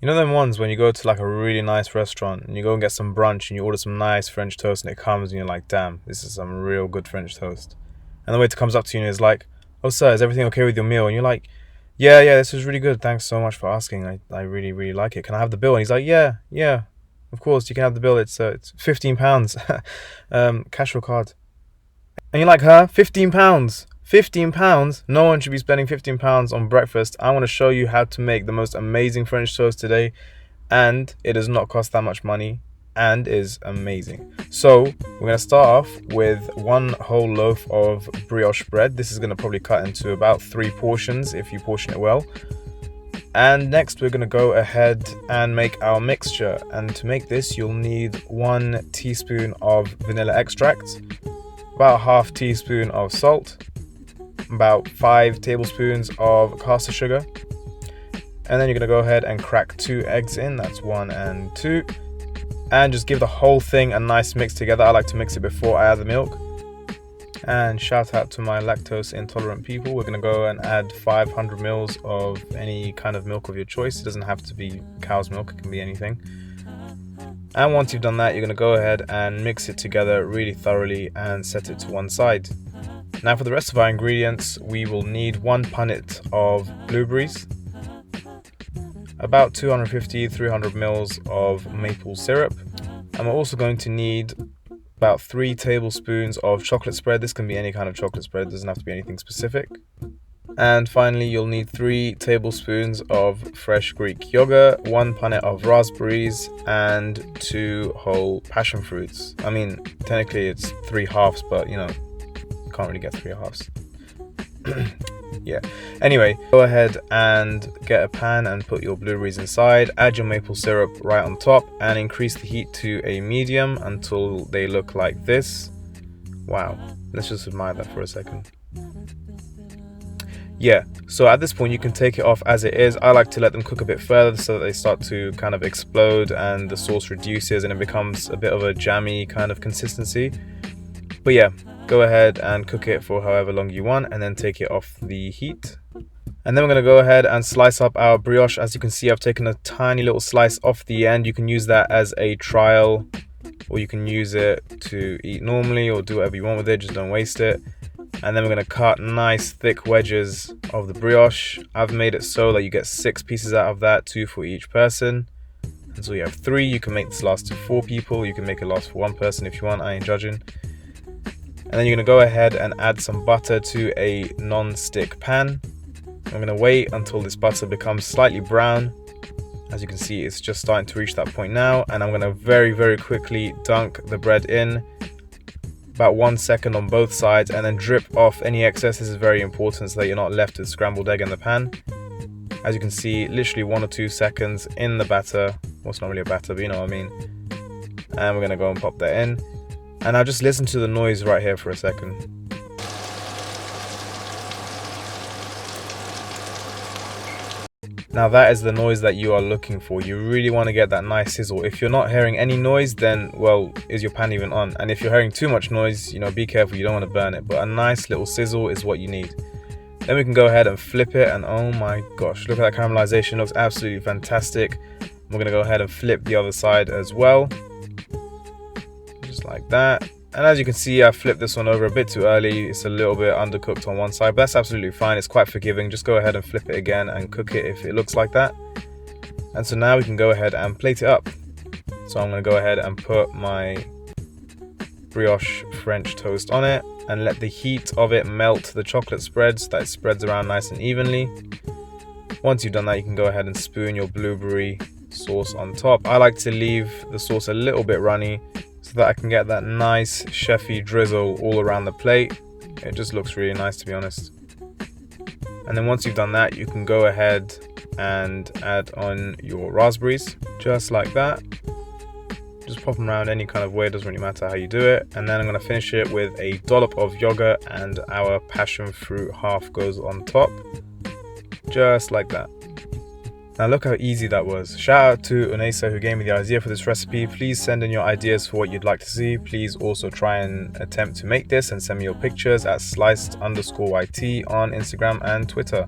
You know them ones when you go to like a really nice restaurant and you go and get some brunch and you order some nice French toast and it comes and you're like, damn, this is some real good French toast. And the waiter comes up to you and is like, oh sir, is everything okay with your meal? And you're like, yeah, this is really good. Thanks so much for asking. I really, really like it. Can I have the bill? And he's like, yeah, of course you can have the bill. It's £15. Cash or card? And you're like, huh? £15? £15? No one should be spending £15 on breakfast. I want to show you how to make the most amazing French toast today, and it does not cost that much money and is amazing. So we're going to start off with one whole loaf of brioche bread. This is going to probably cut into about 3 portions if you portion it well. And next we're going to go ahead and make our mixture, and to make this you'll need 1 teaspoon of vanilla extract, about ½ teaspoon of salt, about 5 tablespoons of caster sugar, and then you're going to go ahead and crack 2 eggs in. That's 1 and 2, and just give the whole thing a nice mix together. I like to mix it before I add the milk. And shout out to my lactose intolerant people. We're going to go and add 500 mils of any kind of milk of your choice. It doesn't have to be cow's milk, it can be anything. And once you've done that, you're going to go ahead and mix it together really thoroughly and set it to one side. Now for the rest of our ingredients, we will need 1 punnet of blueberries, about 250-300 mils of maple syrup, and we're also going to need about 3 tablespoons of chocolate spread. This can be any kind of chocolate spread, it doesn't have to be anything specific. And finally, you'll need 3 tablespoons of fresh Greek yogurt, 1 punnet of raspberries, and 2 whole passion fruits. I mean, technically it's 3 halves, but you know, you can't really get 3 halves. Yeah. Anyway, go ahead and get a pan and put your blueberries inside. Add your maple syrup right on top and increase the heat to a medium until they look like this. Wow. Let's just admire that for a second. Yeah, so at this point you can take it off as it is. I like to let them cook a bit further so that they start to kind of explode and the sauce reduces and it becomes a bit of a jammy kind of consistency. But yeah, go ahead and cook it for however long you want and then take it off the heat. And then we're going to go ahead and slice up our brioche. As you can see, I've taken a tiny little slice off the end. You can use that as a trial, or you can use it to eat normally, or do whatever you want with it, just don't waste it. And then we're going to cut nice thick wedges of the brioche. I've made it so that you get 6 pieces out of that, 2 for each person. And so you have 3. You can make this last to 4 people. You can make it last for 1 person if you want, I ain't judging. And then you're going to go ahead and add some butter to a non-stick pan. I'm going to wait until this butter becomes slightly brown. As you can see, it's just starting to reach that point now. And I'm going to very quickly dunk the bread in. About 1 second on both sides, and then drip off any excess. This is very important so that you're not left with scrambled egg in the pan. As you can see, literally 1 or 2 seconds in the batter. Well, it's not really a batter, but you know what I mean. And we're going to go and pop that in. And I'll just listen to the noise right here for a second. Now that is the noise that you are looking for. You really want to get that nice sizzle. If you're not hearing any noise, then, well, is your pan even on? And if you're hearing too much noise, you know, be careful, you don't want to burn it. But a nice little sizzle is what you need. Then we can go ahead and flip it, and oh my gosh, look at that caramelization. It looks absolutely fantastic. We're going to go ahead and flip the other side as well. Just like that. And as you can see, I flipped this one over a bit too early. It's a little bit undercooked on one side, but that's absolutely fine. It's quite forgiving. Just go ahead and flip it again and cook it if it looks like that. And so now we can go ahead and plate it up. So I'm going to go ahead and put my brioche French toast on it and let the heat of it melt the chocolate spread so that it spreads around nice and evenly. Once you've done that, you can go ahead and spoon your blueberry sauce on top. I like to leave the sauce a little bit runny so that I can get that nice chefy drizzle all around the plate. It just looks really nice, to be honest. And then once you've done that, you can go ahead and add on your raspberries, just like that. Just pop them around any kind of way, it doesn't really matter how you do it. And then I'm going to finish it with a dollop of yogurt, and our passion fruit half goes on top, just like that. Now look how easy that was. Shout out to Unesa who gave me the idea for this recipe. Please send in your ideas for what you'd like to see. Please also try and attempt to make this and send me your pictures at sliced_YT on Instagram and Twitter.